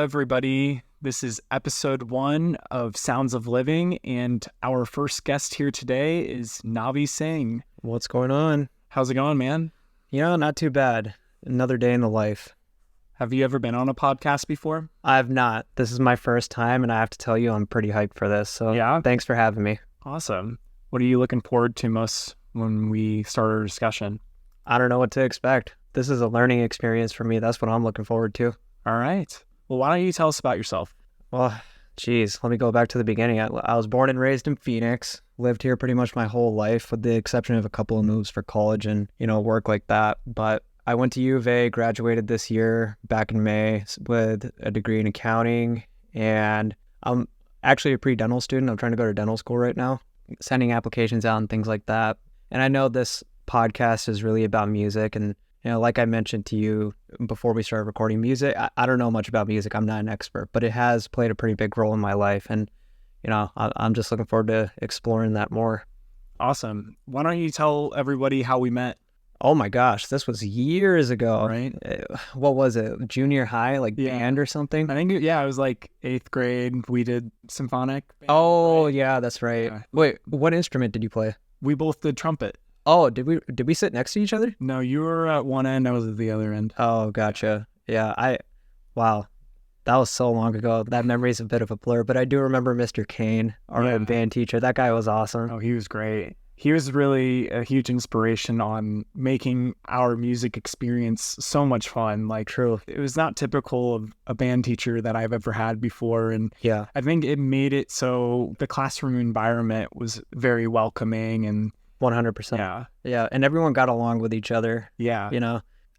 everybody. This is episode 1 of Sounds of Living, and our first guest here today is Navi Singh. What's going on? How's it going, man? Not too bad. Another day in the life. Have you ever been on a podcast before? I've not. This is my first time, and I have to tell you, I'm pretty hyped for this. So yeah, thanks for having me. Awesome. What are you looking forward to most when we start our discussion? I don't know what to expect. This is a learning experience for me. That's what I'm looking forward to. All right. Well, why don't you tell us about yourself? Well, geez, let me go back to the beginning. I was born and raised in Phoenix, lived here pretty much my whole life with the exception of a couple of moves for college and, work like that. But I went to U of A, graduated this year back in May with a degree in accounting. And I'm actually a pre-dental student. I'm trying to go to dental school right now, sending applications out and things like that. And I know this podcast is really about music. And, like I mentioned to you before we started recording music, I don't know much about music. I'm not an expert, but it has played a pretty big role in my life. And, I'm just looking forward to exploring that more. Awesome. Why don't you tell everybody how we met? Oh my gosh, this was years ago. Right? What was it? Junior high, band or something? I think, it was like 8th grade. We did symphonic band. Oh, right? Yeah, that's right. Yeah. Wait, what instrument did you play? We both did trumpet. Oh, did we sit next to each other? No, you were at one end, I was at the other end. Oh, gotcha. Yeah, wow. That was so long ago. That memory's a bit of a blur, but I do remember Mr. Kane, our band teacher. That guy was awesome. Oh, he was great. He was really a huge inspiration on making our music experience so much fun. True. It was not typical of a band teacher that I've ever had before. And yeah, I think it made it so the classroom environment was very welcoming and 100%. Yeah. And everyone got along with each other. Yeah.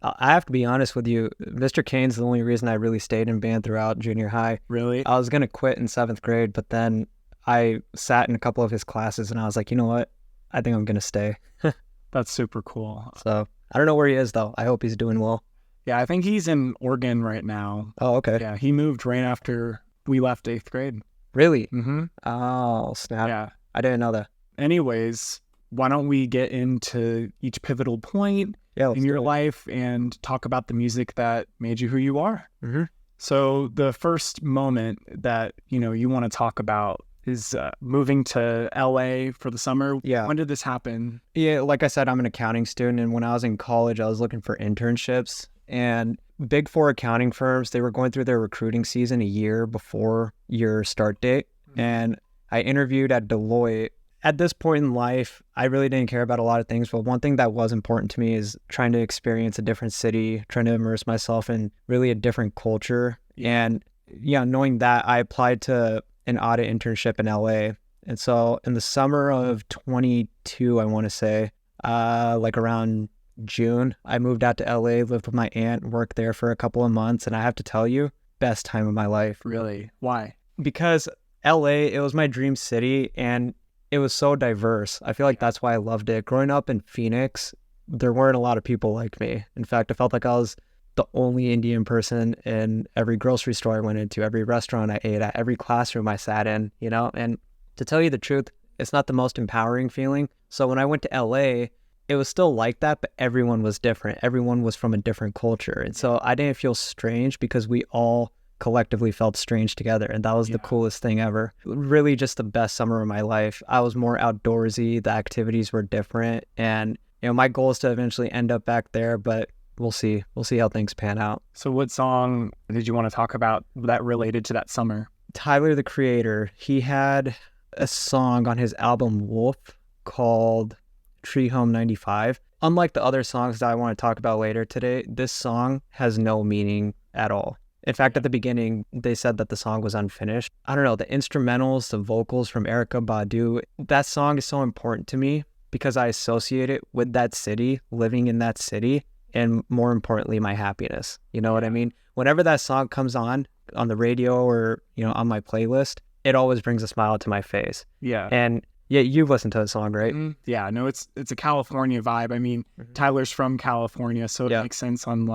I have to be honest with you. Mr. Kane's the only reason I really stayed in band throughout junior high. Really? I was going to quit in 7th grade, but then I sat in a couple of his classes and I was like, you know what? I think I'm going to stay. That's super cool. So I don't know where he is though. I hope he's doing well. Yeah, I think he's in Oregon right now. Oh, okay. Yeah, he moved right after we left 8th grade. Really? Mm-hmm. Oh, snap. Yeah. I didn't know that. Anyways, why don't we get into each pivotal point in your life and talk about the music that made you who you are? Mm-hmm. So the first moment that, you want to talk about is moving to LA for the summer. Yeah. When did this happen? Yeah, like I said, I'm an accounting student, and when I was in college, I was looking for internships, and Big Four accounting firms, they were going through their recruiting season a year before your start date, and I interviewed at Deloitte. At this point in life, I really didn't care about a lot of things, but one thing that was important to me is trying to experience a different city, trying to immerse myself in really a different culture. And knowing that, I applied to an audit internship in LA. And so in the summer of 22, I want to say, around June, I moved out to LA, lived with my aunt, worked there for a couple of months. And I have to tell you, best time of my life. Really? Why? Because LA, it was my dream city and it was so diverse. I feel like that's why I loved it. Growing up in Phoenix, there weren't a lot of people like me. In fact, I felt like I was the only Indian person in every grocery store I went into, every restaurant I ate at, every classroom I sat in, and to tell you the truth, it's not the most empowering feeling. So when I went to LA, it was still like that, but everyone was different. Everyone was from a different culture. And so I didn't feel strange because we all collectively felt strange together. And that was the coolest thing ever. Really just the best summer of my life. I was more outdoorsy. The activities were different. And, my goal is to eventually end up back there, but we'll see. We'll see how things pan out. So what song did you want to talk about that related to that summer? Tyler, the Creator, he had a song on his album Wolf called Tree Home 95. Unlike the other songs that I want to talk about later today, this song has no meaning at all. In fact, at the beginning, they said that the song was unfinished. I don't know, the instrumentals, the vocals from Erykah Badu, that song is so important to me because I associate it with that city, living in that city, and more importantly, my happiness. You know what I mean? Whenever that song comes on the radio or, on my playlist, it always brings a smile to my face. Yeah. And yeah, you've listened to the song, right? Mm-hmm. Yeah, no, it's a California vibe. I mean, Tyler's from California, so it makes sense on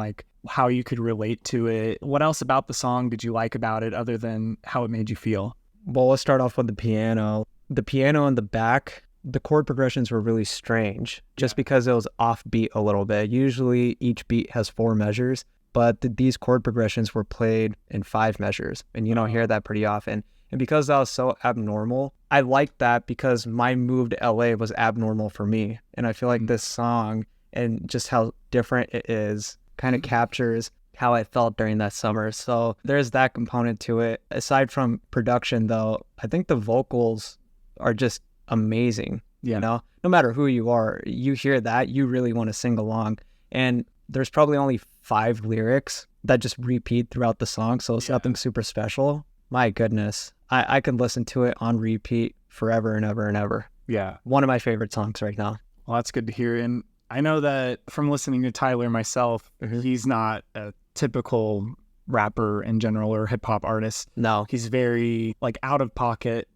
how you could relate to it. What else about the song did you like about it other than how it made you feel? Well, let's start off with the piano. The piano in the back, the chord progressions were really strange just because it was offbeat a little bit. Usually each beat has 4 measures. but these chord progressions were played in 5 measures, and you don't hear that pretty often. And because that was so abnormal, I liked that because my move to LA was abnormal for me. And I feel like this song and just how different it is kind of captures how I felt during that summer. So there's that component to it. Aside from production, though, I think the vocals are just amazing. Yeah. You know, no matter who you are, you hear that, you really want to sing along. And there's probably only 5 lyrics that just repeat throughout the song. So it's nothing super special. My goodness. I could listen to it on repeat forever and ever and ever. Yeah. One of my favorite songs right now. Well, that's good to hear. And I know that from listening to Tyler myself, he's not a typical rapper in general or hip hop artist. No. He's very like out of pocket,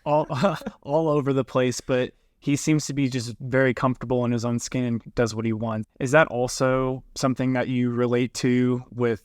all over the place, but he seems to be just very comfortable in his own skin and does what he wants. Is that also something that you relate to with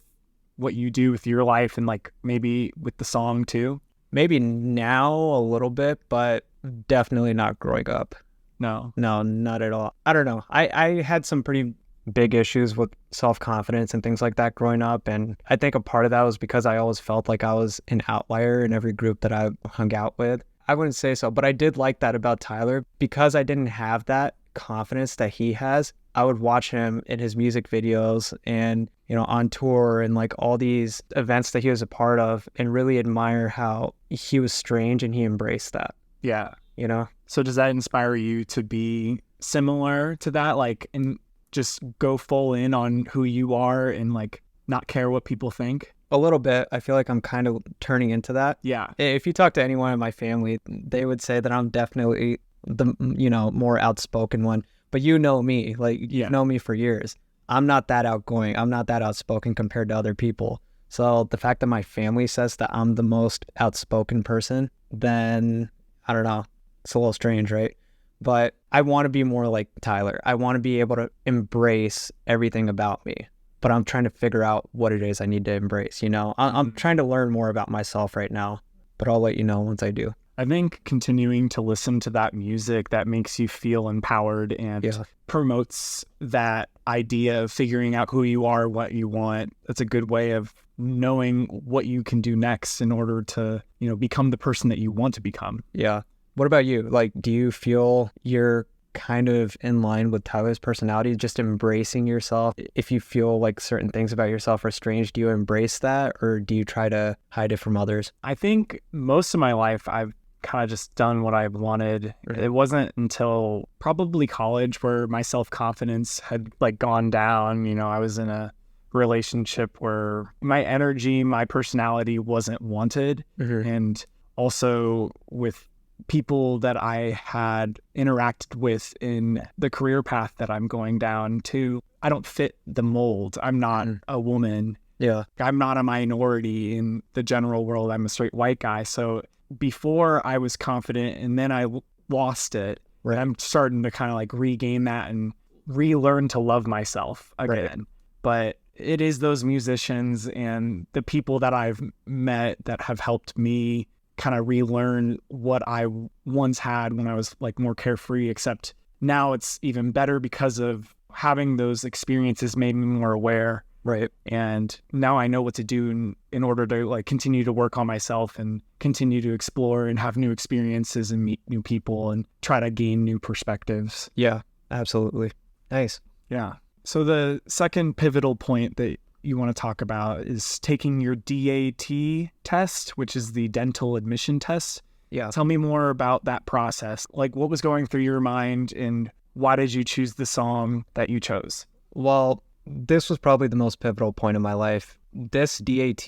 what you do with your life and like maybe with the song too? Maybe now a little bit, but definitely not growing up. No, not at all. I don't know. I had some pretty big issues with self-confidence and things like that growing up. And I think a part of that was because I always felt like I was an outlier in every group that I hung out with. I wouldn't say so, but I did like that about Tyler. Because I didn't have that confidence that he has, I would watch him in his music videos and, you know, on tour and like all these events that he was a part of and really admire how he was strange and he embraced that. Yeah. You know? So does that inspire you to be similar to that? Like, and just go full in on who you are and like not care what people think? A little bit. I feel like I'm kind of turning into that. Yeah. If you talk to anyone in my family, they would say that I'm definitely the, you know, more outspoken one. But you know me, like you know me for years. I'm not that outgoing. I'm not that outspoken compared to other people. So the fact that my family says that I'm the most outspoken person, then I don't know. It's a little strange, right? But I want to be more like Tyler. I want to be able to embrace everything about me. But I'm trying to figure out what it is I need to embrace, you know? I'm trying to learn more about myself right now, but I'll let you know once I do. I think continuing to listen to that music that makes you feel empowered and promotes that idea of figuring out who you are, what you want. That's a good way of knowing what you can do next in order to, you know, become the person that you want to become. Yeah. What about you? Like, do you feel you're kind of in line with Tyler's personality, just embracing yourself? If you feel like certain things about yourself are strange, do you embrace that or do you try to hide it from others? I think most of my life I've kind of just done what I wanted. It wasn't until probably college where my self-confidence had like gone down. You know, I was in a relationship where my energy, my personality wasn't wanted. And also with people that I had interacted with in the career path that I'm going down to, I don't fit the mold. I'm not a woman. Yeah. I'm not a minority in the general world. I'm a straight white guy. So before I was confident and then I lost it, I'm starting to kind of like regain that and relearn to love myself again. But it is those musicians and the people that I've met that have helped me kind of relearn what I once had when I was like more carefree, except now it's even better because of having those experiences made me more aware. Right. And now I know what to do in order to like continue to work on myself and continue to explore and have new experiences and meet new people and try to gain new perspectives. Yeah, absolutely. Nice. Yeah. So the second pivotal point that you want to talk about is taking your DAT test, which is the dental admission test. Yeah. Tell me more about that process. Like what was going through your mind and why did you choose the song that you chose? Well, this was probably the most pivotal point in my life. This DAT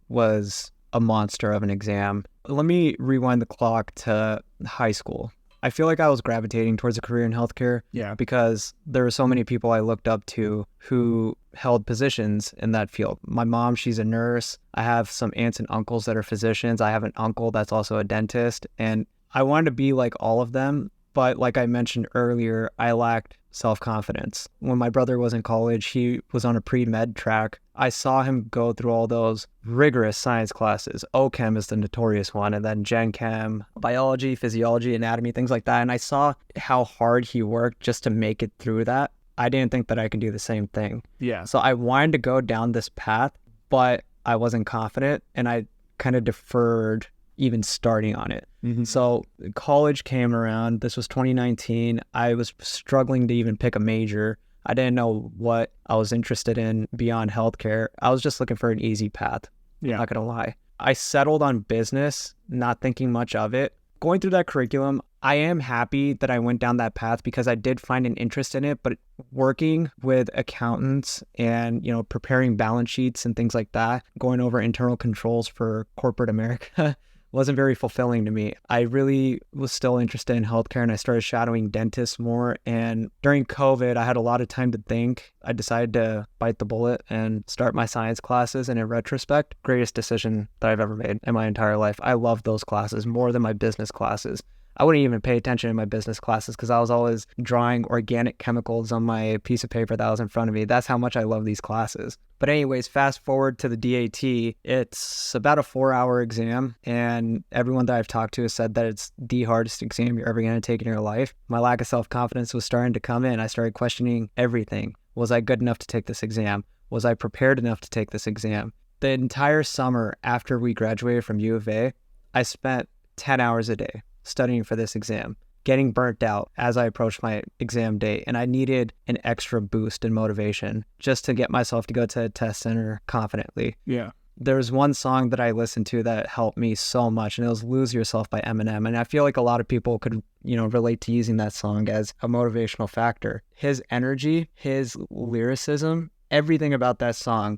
was a monster of an exam. Let me rewind the clock to high school. I feel like I was gravitating towards a career in healthcare because there were so many people I looked up to who held positions in that field. My mom, she's a nurse. I have some aunts and uncles that are physicians. I have an uncle that's also a dentist. And I wanted to be like all of them. But like I mentioned earlier, I lacked self-confidence. When my brother was in college, he was on a pre-med track. I saw him go through all those rigorous science classes. OChem is the notorious one, and then Gen Chem, biology, physiology, anatomy, things like that. And I saw how hard he worked just to make it through that. I didn't think that I could do the same thing. Yeah. So I wanted to go down this path, but I wasn't confident, and I kind of deferred even starting on it. So college came around. This was 2019. I was struggling to even pick a major. I didn't know what I was interested in beyond healthcare. I was just looking for an easy path. Yeah. Not gonna lie. I settled on business, not thinking much of it. Going through that curriculum, I am happy that I went down that path because I did find an interest in it, but working with accountants and, you know, preparing balance sheets and things like that, going over internal controls for corporate America wasn't very fulfilling to me. I really was still interested in healthcare, and I started shadowing dentists more. And during COVID, I had a lot of time to think. I decided to bite the bullet and start my science classes. And in retrospect, greatest decision that I've ever made in my entire life. I love those classes more than my business classes. I wouldn't even pay attention in my business classes because I was always drawing organic chemicals on my piece of paper that was in front of me. That's how much I love these classes. But anyways, fast forward to the DAT. It's about a 4-hour exam, and everyone that I've talked to has said that it's the hardest exam you're ever going to take in your life. My lack of self-confidence was starting to come in. I started questioning everything. Was I good enough to take this exam? Was I prepared enough to take this exam? The entire summer after we graduated from U of A, I spent 10 hours a day studying for this exam, getting burnt out as I approached my exam date. And I needed an extra boost in motivation just to get myself to go to a test center confidently. Yeah. There was one song that I listened to that helped me so much, and it was Lose Yourself by Eminem. And I feel like a lot of people could, you know, relate to using that song as a motivational factor. His energy, his lyricism, everything about that song,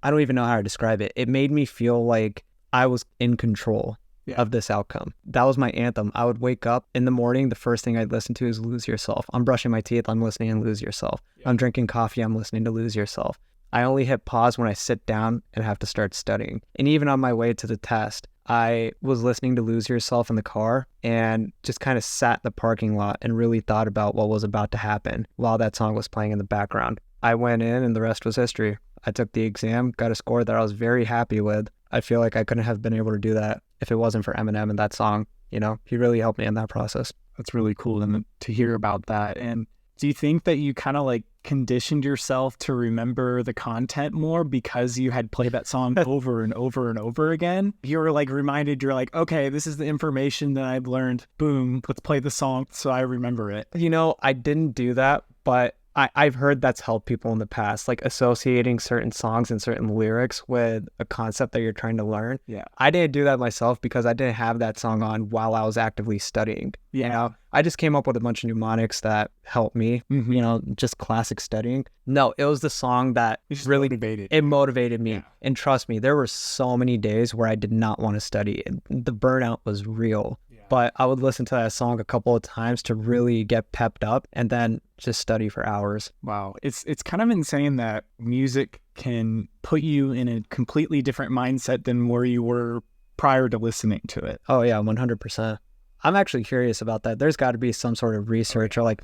I don't even know how to describe it. It made me feel like I was in control of this outcome. That was my anthem. I would wake up in the morning, the first thing I'd listen to is Lose Yourself. I'm brushing my teeth, I'm listening to Lose Yourself. I'm drinking coffee, I'm listening to Lose Yourself. I only hit pause when I sit down and have to start studying. And even on my way to the test, I was listening to Lose Yourself in the car and just kind of sat in the parking lot and really thought about what was about to happen while that song was playing in the background. I went in and the rest was history. I took the exam, got a score that I was very happy with. I feel like I couldn't have been able to do that if it wasn't for Eminem and that song. You know, he really helped me in that process. That's really cool to hear about that. And do you think that you kind of like conditioned yourself to remember the content more because you had played that song over and over and over again? You were like reminded, you're like, okay, this is the information that I've learned. Boom, let's play the song so I remember it. You know, I didn't do that, but I've heard that's helped people in the past, like associating certain songs and certain lyrics with a concept that you're trying to learn. Yeah. I didn't do that myself because I didn't have that song on while I was actively studying. Yeah. You know, I just came up with a bunch of mnemonics that helped me, you know, just classic studying. No, it was the song that really motivated me. Yeah. And trust me, there were so many days where I did not want to study. The burnout was real. But I would listen to that song a couple of times to really get pepped up and then just study for hours. Wow. It's kind of insane that music can put you in a completely different mindset than where you were prior to listening to it. Oh, yeah, 100%. I'm actually curious about that. There's got to be some sort of research or like,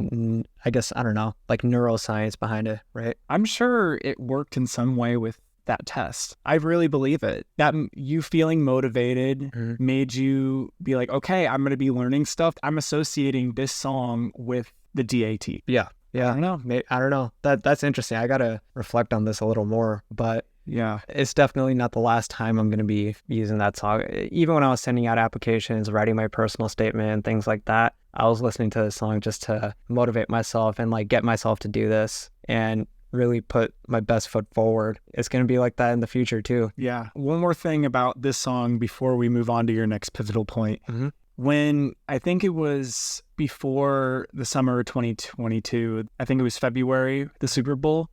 I guess, I don't know, like neuroscience behind it, right? I'm sure it worked in some way with that test. I really believe it. That you feeling motivated made you be like, okay, I'm going to be learning stuff. I'm associating this song with the DAT. Yeah. I don't know. I don't know. That's interesting. I got to reflect on this a little more, but yeah, it's definitely not the last time I'm going to be using that song. Even when I was sending out applications, writing my personal statement and things like that, I was listening to this song just to motivate myself and like get myself to do this and really put my best foot forward. It's going to be like that in the future too. Yeah. One more thing about this song before we move on to your next pivotal point. When I think it was before the summer of 2022, I think it was February, the Super Bowl,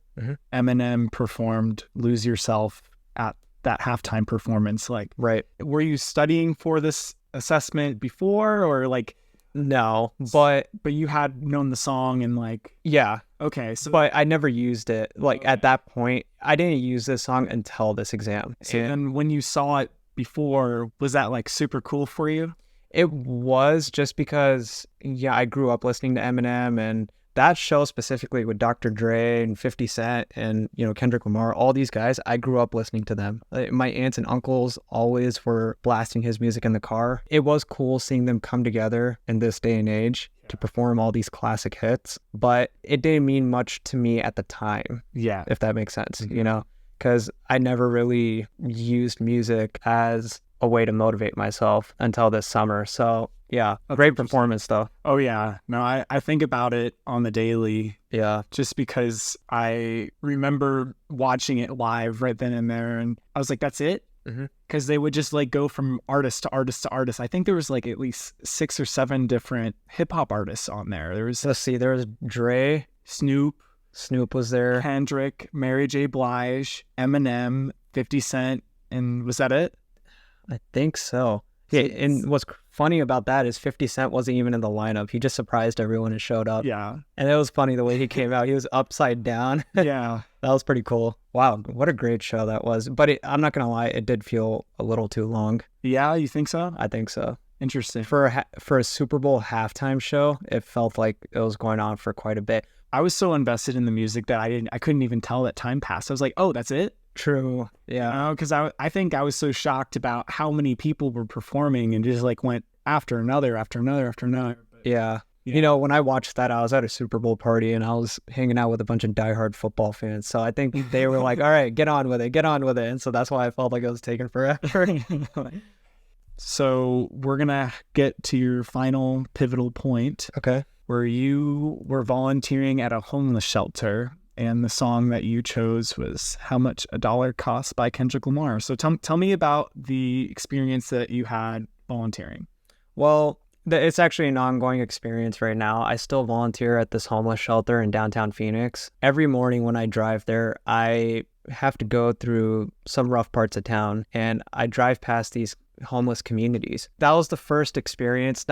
Eminem performed Lose Yourself at that halftime performance. Like, right. Were you studying for this assessment before or like? No, but you had known the song and like, yeah. Okay. So, but I never used it. Like at that point, I didn't use this song until this exam. And when you saw it before, was that like super cool for you? It was, just because, yeah, I grew up listening to Eminem and that show specifically with Dr. Dre and 50 Cent and, Kendrick Lamar, all these guys, I grew up listening to them. My aunts and uncles always were blasting his music in the car. It was cool seeing them come together in this day and age to perform all these classic hits, but it didn't mean much to me at the time. Yeah. If that makes sense, because I never really used music as a way to motivate myself until this summer. So yeah, great performance though. Oh yeah. No, I think about it on the daily. Yeah. Just because I remember watching it live right then and there. And I was like, that's it? Because they would just like go from artist to artist to artist. I think there was like at least 6 or 7 different hip hop artists on there. There was, let's see, there was Dre, Snoop was there, Kendrick, Mary J. Blige, Eminem, 50 Cent, and was that it? I think so. Yeah, and what's funny about that is 50 Cent wasn't even in the lineup. He just surprised everyone and showed up. Yeah. And it was funny the way he came out. He was upside down. Yeah. That was pretty cool. Wow, what a great show that was. But I'm not going to lie, it did feel a little too long. Yeah, you think so? I think so. Interesting. For a Super Bowl halftime show, it felt like it was going on for quite a bit. I was so invested in the music that I couldn't even tell that time passed. I was like, oh, that's it? True. Yeah. Because I think I was so shocked about how many people were performing and just like went after another, after another, after another. But, yeah. When I watched that, I was at a Super Bowl party and I was hanging out with a bunch of diehard football fans. So I think they were like, all right, get on with it. And so that's why I felt like it was taking forever. So we're going to get to your final pivotal point. Okay. Where you were volunteering at a homeless shelter. And the song that you chose was How Much a Dollar Costs by Kendrick Lamar. So tell me about the experience that you had volunteering. Well, it's actually an ongoing experience right now. I still volunteer at this homeless shelter in downtown Phoenix. Every morning when I drive there, I have to go through some rough parts of town, and I drive past these homeless communities. That was the first experience.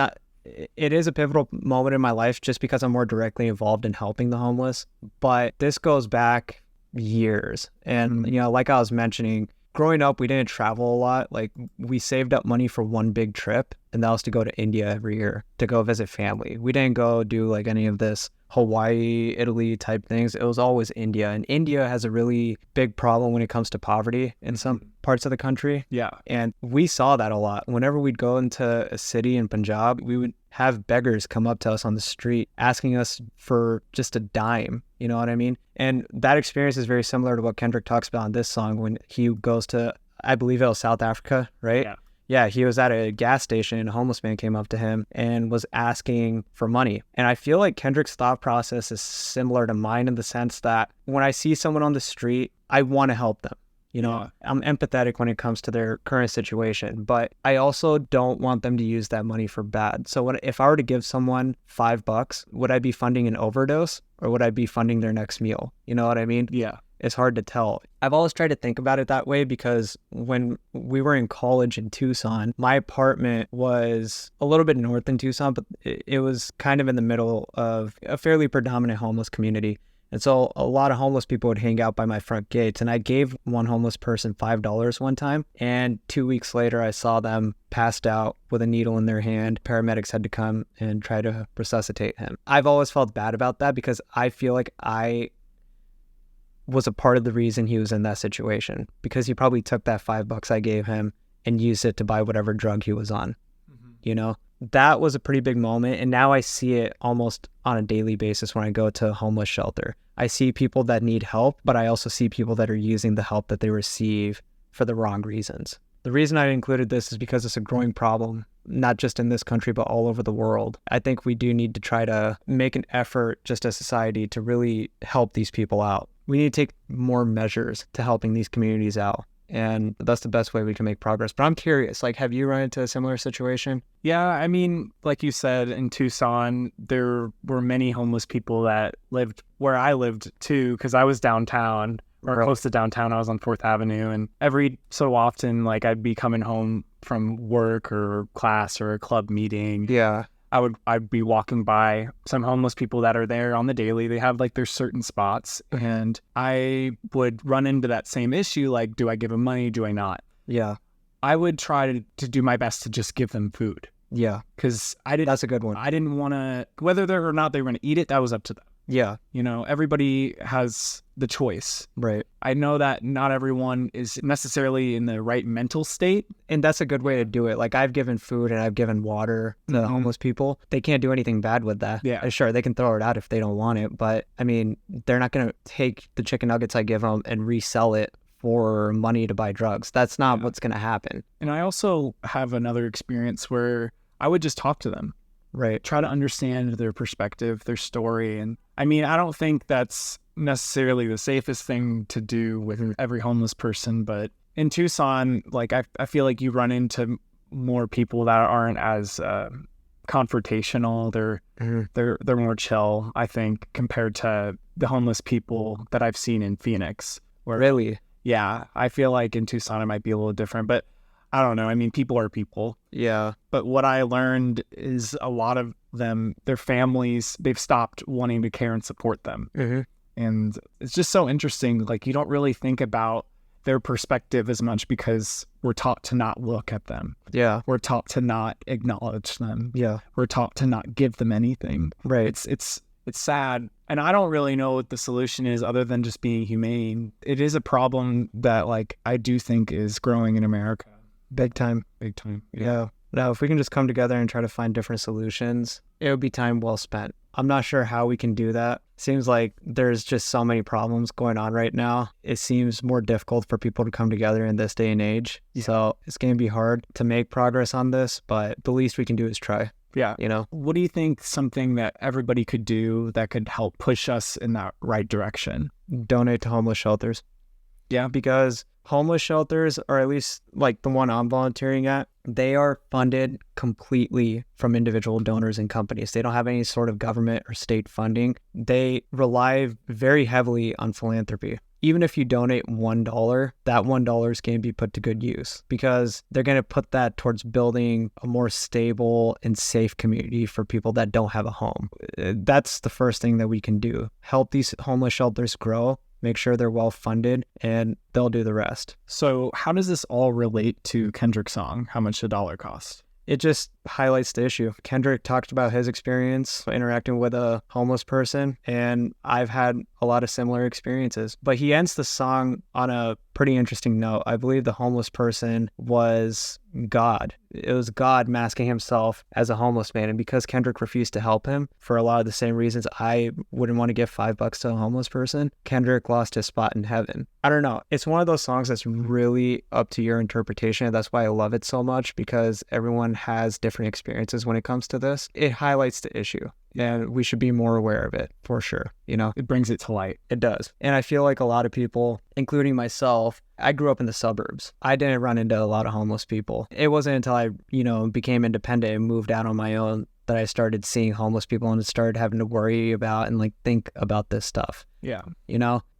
It is a pivotal moment in my life just because I'm more directly involved in helping the homeless. But this goes back years. And, like I was mentioning, growing up, we didn't travel a lot. Like, we saved up money for one big trip, and that was to go to India every year to go visit family. We didn't go do like any of this Hawaii, Italy type things. It was always India. And India has a really big problem when it comes to poverty in some parts of the country. Yeah. And we saw that a lot. Whenever we'd go into a city in Punjab, we would have beggars come up to us on the street asking us for just a dime. You know what I mean? And that experience is very similar to what Kendrick talks about in this song when he goes to, I believe it was South Africa, right? Yeah. Yeah, he was at a gas station and a homeless man came up to him and was asking for money. And I feel like Kendrick's thought process is similar to mine in the sense that when I see someone on the street, I want to help them. I'm empathetic when it comes to their current situation, but I also don't want them to use that money for bad. So if I were to give someone $5, would I be funding an overdose or would I be funding their next meal? You know what I mean? Yeah. It's hard to tell. I've always tried to think about it that way because when we were in college in Tucson, my apartment was a little bit north in Tucson, but it was kind of in the middle of a fairly predominant homeless community. And so a lot of homeless people would hang out by my front gates. And I gave one homeless person $5 one time. And 2 weeks later, I saw them passed out with a needle in their hand. Paramedics had to come and try to resuscitate him. I've always felt bad about that because I feel like I was a part of the reason he was in that situation because he probably took that $5 I gave him and used it to buy whatever drug he was on. That was a pretty big moment. And now I see it almost on a daily basis when I go to a homeless shelter. I see people that need help, but I also see people that are using the help that they receive for the wrong reasons. The reason I included this is because it's a growing problem, not just in this country, but all over the world. I think we do need to try to make an effort just as society to really help these people out. We need to take more measures to helping these communities out. And that's the best way we can make progress. But I'm curious, have you run into a similar situation? Yeah, I mean, like you said, in Tucson, there were many homeless people that lived where I lived too, because I was downtown or close to downtown. I was on 4th Avenue. And every so often, I'd be coming home from work or class or a club meeting. Yeah. I'd be walking by some homeless people that are there on the daily. They have their certain spots, and I would run into that same issue. Do I give them money? Do I not? Yeah. I would try to do my best to just give them food. Yeah. Because that's a good one. I didn't want to, whether or not they were going to eat it, that was up to them. Yeah. You know, everybody has the choice. Right. I know that not everyone is necessarily in the right mental state. And that's a good way to do it. Like, I've given food and I've given water to homeless people. They can't do anything bad with that. Yeah. Sure, they can throw it out if they don't want it. But, I mean, they're not going to take the chicken nuggets I give them and resell it for money to buy drugs. That's not what's going to happen. And I also have another experience where I would just talk to them. Right. Try to understand their perspective, their story. And I mean, I don't think that's necessarily the safest thing to do with every homeless person, but in Tucson, like I feel like you run into more people that aren't as confrontational. They're more chill, I think, compared to the homeless people that I've seen in Phoenix. Really? Yeah, I feel like in Tucson it might be a little different, but I don't know. I mean, people are people. Yeah. But what I learned is a lot of them, their families, they've stopped wanting to care and support them. And it's just so interesting. Like, you don't really think about their perspective as much because we're taught to not look at them. Yeah. We're taught to not acknowledge them. Yeah. We're taught to not give them anything. Right. It's sad. And I don't really know what the solution is other than just being humane. It is a problem that, like, I do think is growing in America. Big time. Big time. Yeah. Now, if we can just come together and try to find different solutions, it would be time well spent. I'm not sure how we can do that. Seems like there's just so many problems going on right now. It seems more difficult for people to come together in this day and age. Yeah. So it's going to be hard to make progress on this, but the least we can do is try. Yeah. You know, what do you think something that everybody could do that could help push us in that right direction? Donate to homeless shelters. Yeah. Because homeless shelters, or at least like the one I'm volunteering at, they are funded completely from individual donors and companies. They don't have any sort of government or state funding. They rely very heavily on philanthropy. Even if you donate $1, that $1 is going to be put to good use because they're going to put that towards building a more stable and safe community for people that don't have a home. That's the first thing that we can do. Help these homeless shelters grow. Make sure they're well funded, and they'll do the rest. So how does this all relate to Kendrick's song, How Much a Dollar Costs? It just highlights the issue. Kendrick talked about his experience interacting with a homeless person, and I've had a lot of similar experiences. But he ends the song on a pretty interesting note. I believe the homeless person was God. It was God masking himself as a homeless man. And because Kendrick refused to help him for a lot of the same reasons I wouldn't want to give $5 to a homeless person, Kendrick lost his spot in heaven. I don't know. It's one of those songs that's really up to your interpretation. That's why I love it so much, because everyone has different experiences when it comes to this. It highlights the issue. And we should be more aware of it, for sure. You know, it brings it to light. It does. And I feel like a lot of people, including myself, I grew up in the suburbs. I didn't run into a lot of homeless people. It wasn't until I, became independent and moved out on my own that I started seeing homeless people and started having to worry about and think about this stuff. Yeah.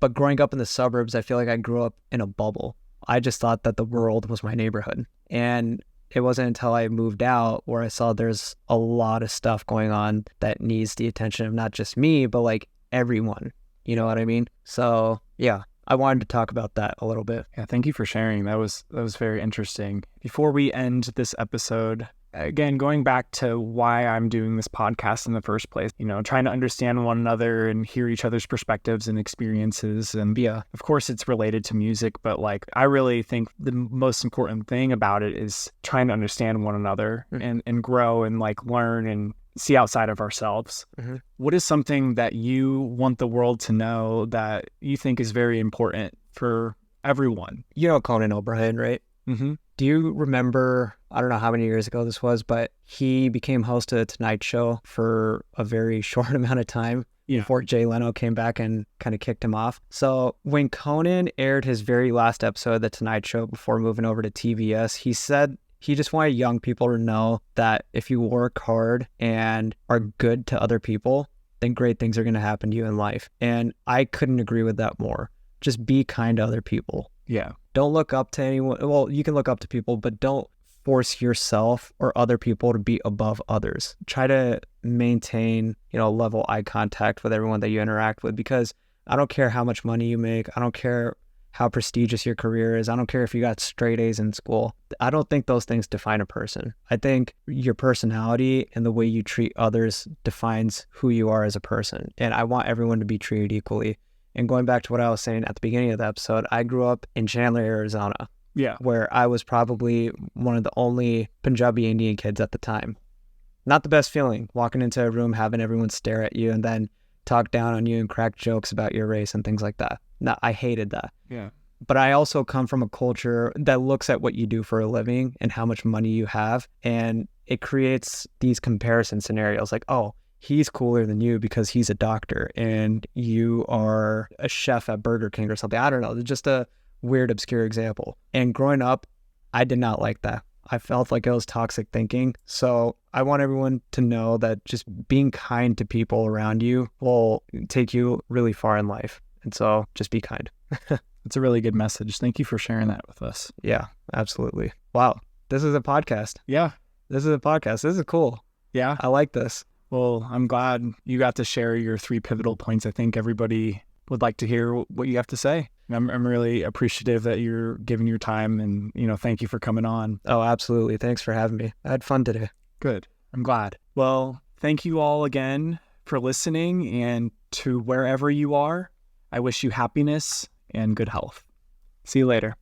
But growing up in the suburbs, I feel like I grew up in a bubble. I just thought that the world was my neighborhood. And it wasn't until I moved out where I saw there's a lot of stuff going on that needs the attention of not just me, but everyone. You know what I mean? So yeah, I wanted to talk about that a little bit. Yeah, thank you for sharing. That was very interesting. Before we end this episode, again, going back to why I'm doing this podcast in the first place, trying to understand one another and hear each other's perspectives and experiences. And yeah, of course it's related to music, but I really think the most important thing about it is trying to understand one another and grow and learn and see outside of ourselves. Mm-hmm. What is something that you want the world to know that you think is very important for everyone? You know Conan O'Brien, right? Mm-hmm. Do you remember, I don't know how many years ago this was, but he became host of The Tonight Show for a very short amount of time before Jay Leno came back and kind of kicked him off. So when Conan aired his very last episode of The Tonight Show before moving over to TBS, he said he just wanted young people to know that if you work hard and are good to other people, then great things are going to happen to you in life. And I couldn't agree with that more. Just be kind to other people. Yeah. Don't look up to anyone. Well, you can look up to people, but don't force yourself or other people to be above others. Try to maintain, level eye contact with everyone that you interact with, because I don't care how much money you make. I don't care how prestigious your career is. I don't care if you got straight A's in school. I don't think those things define a person. I think your personality and the way you treat others defines who you are as a person. And I want everyone to be treated equally. And going back to what I was saying at the beginning of the episode, I grew up in Chandler, Arizona. Yeah. Where I was probably one of the only Punjabi Indian kids at the time. Not the best feeling, walking into a room, having everyone stare at you and then talk down on you and crack jokes about your race and things like that. No, I hated that. Yeah. But I also come from a culture that looks at what you do for a living and how much money you have. And it creates these comparison scenarios like, oh, he's cooler than you because he's a doctor and you are a chef at Burger King or something. I don't know. It's just a weird, obscure example. And growing up, I did not like that. I felt like it was toxic thinking. So I want everyone to know that just being kind to people around you will take you really far in life. And so just be kind. It's a really good message. Thank you for sharing that with us. Yeah, absolutely. Wow. This is a podcast. Yeah. This is a podcast. This is cool. Yeah. I like this. Well, I'm glad you got to share your 3 pivotal points. I think everybody would like to hear what you have to say. I'm really appreciative that you're giving your time and, thank you for coming on. Oh, absolutely. Thanks for having me. I had fun today. Good. I'm glad. Well, thank you all again for listening, and to wherever you are, I wish you happiness and good health. See you later.